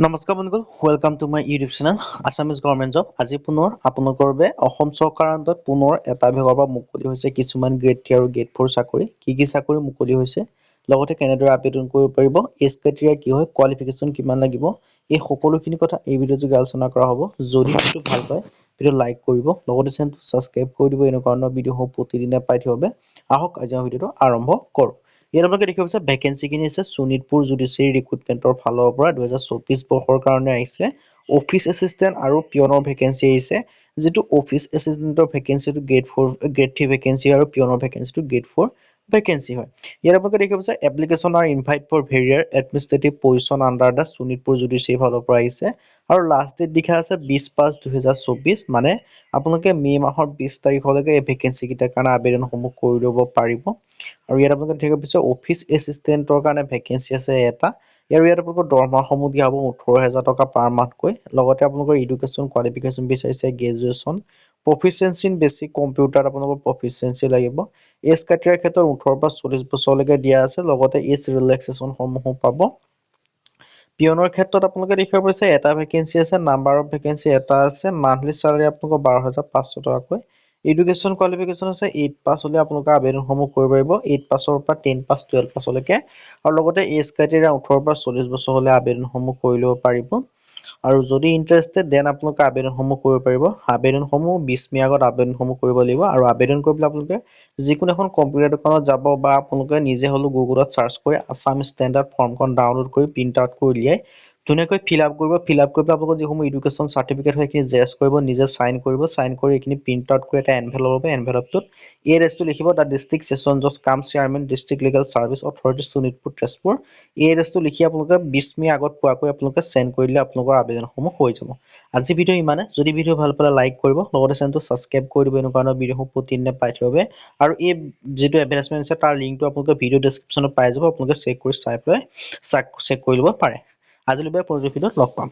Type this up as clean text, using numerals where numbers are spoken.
নমস্কাৰ বন্ধুসকল welcome to my YouTube channel Assamese government job আজি পুনৰ আপোনালোকৰ বাবে অসম চৰকাৰৰ আণ্ডাৰত পুনৰ এটা বিভাগৰ পৰা মুকলি হৈছে কিছুমান গ্ৰেড 3 আৰু গ্ৰেড 4 চাকৰি কি চাকৰি মুকলি হৈছে লগতে কেনেদৰে আবেদন কৰিব পাৰিব এজ ক্ৰাইটেৰিয়া কি হয় কোৱালিফিকেশ্যন কিমান লাগিব এই সকলোখিনি কথা এই ভিডিঅ' যোগে আলোচনা কৰা হ'ব যদি ভিডিঅ'টো ভাল পায় ভিডিঅ' লাইক কৰিব লগতে চেনেলটো সাবস্ক্ৰাইব কৰি দিব এনে ধৰণৰ ভিডিঅ'সমূহ প্ৰতিদিনে পাই থাকিব আহক আজি আমি ভিডিঅ'টো আৰম্ভ কৰোঁ ইয়াৰ লগে দেখিব যে ভ্যাকেন্সি কিনি আছে শোণিতপুৰ জুডিচিয়াৰী ৰিক্ৰুটমেন্টৰ ফালৰ পৰা 2024 বৰ্ষৰ কাৰণে আহিছে অফিচ এসিস্ট্যান্ট আৰু পিয়নৰ ভ্যাকেন্সি আহিছে যেটো অফিচ এসিস্ট্যান্টৰ ভ্যাকেন্সিটো গ্ৰেড 4 গ্ৰেড 3 ভ্যাকেন্সি আৰু পিয়নৰ ভ্যাকেন্সিটো গ্ৰেড 4 ভ্যাকেন্সি হয় ইয়াৰ লগে দেখিব যে application are invite for various administrative position under the Sonitpur judiciary ফালৰ পৰা আহিছে আৰু লাষ্ট ডেট লিখা আছে 20/5/2024 মানে আপোনালোকে মে মাহৰ 20 তাৰিখলৈকে এই ভ্যাকেন্সি কিটাৰ কাৰণে আবেদনসমূহ কৰি ল'ব পাৰিব আৰু ইয়াত আপোনালোকে ঠিক আছে অফিচ এসিস্ট্যান্টৰ কাৰণে ভ্যাকেন্সি আছে এটা ইয়াত আপোনালোকৰ দৰমহাসমূহ দিয়া হ'ব 18000 টকা পাৰ মাহকৈ লগতে আপোনালোকৰ এডুকেশ্যন কোৱালিফিকেশ্যন বিচাৰিছে graduation proficiency in basic computer আপোনালোকৰ প্ৰফিচিয়েন্সি লাগিব এজ ক্ৰাইটেৰিয়াৰ ক্ষেত্ৰত 18 পৰা 40 বছৰলৈকে দিয়া আছে লগতে এজ ৰিলেক্সেশ্যন সমূহ পাব পিয়নৰ ক্ষেত্ৰত আপোনালোকে দেখিব পাৰিছে এটা ভ্যাকেন্সি আছে নাম্বাৰ অফ ভ্যাকেন্সি এটা আছে মান্থলি স্যালাৰি আপোনালোকৰ 12500 টকাকৈ এডুকেশ্যন কোৱালিফিকেশ্যন আছে 8 পাছ হলে আপোনালোকে আবেদনসমূহ কৰিব পাৰিব 8 পাছৰ পৰা 10 পাছ 12 পাছলৈকে আৰু লগতে এজ ক্ৰাইটেৰিয়া 18 পৰা 40 বছৰ হলে আবেদনসমূহ কৰি ল'ব পাৰিব আৰু যদি ইন্টাৰেস্টেড দেন আপোনালোকে আবেদনসমূহ কৰিব পাৰিব আবেদনসমূহ 20 মে আগত আবেদনসমূহ কৰিব লাগিব আৰু আবেদন কৰিবলৈ আপোনালোকে যিকোনো এখন কম্পিউটাৰ দোকানত যাব বা আপোনালোকে নিজে হলো গুগলত সাৰ্চ কৰি আসাম ষ্টেণ্ডাৰ্ড ফৰ্মখন ডাউনলোড কৰি প্ৰিন্ট আউট কৰি উলিয়াই ধুনীয়াকৈ ফিল আপ কৰিব আপোনালোকৰ যিসমূহ এডুকেশ্যন সাৰ্টিফিকেট হয় এইখিনি জেৰক্স কৰিব নিজে সাইন কৰি এইখিনি প্ৰিন্ট আউট কৰি এটা এনভেলপ ল'ব এনভেলপটোত এই এড্ৰেছটো লিখিব দা ডিস্ট্ৰিক্ট সেশন জজ কাম chairman district legal service authority Sonitpur Tezpur এই এড্ৰেছটো লিখি আপোনালোকে 20 মে আগত পোৱাকৈ আপোনালোকে সেন্ড কৰি দিলে আপোনালোকৰ আবেদনসমূহ হৈ যাব আজি ভিডিঅ' ইমানে যদি ভিডিঅ' ভাল পালে লাইক কৰিব লগতে চেনেলটো সাবস্ক্ৰাইব কৰি দিব এনেকুৱা ধৰণৰ ভিডিঅ'সমূহ প্ৰতিদিনে পাই থাকিব আৰু এই যেটো এডভাৰটাইজমেন্ট আছে তাৰ লিংকটো আপোনালোকে ভিডিঅ' ডেসক্ৰিপচনত পাই যাব আপোনালোকে চেক কৰি চাই পেলাই চেক কৰি ল'ব পাৰে আজিলৈ পৰৱৰ্তী ভিডিঅ'ত লগ পাম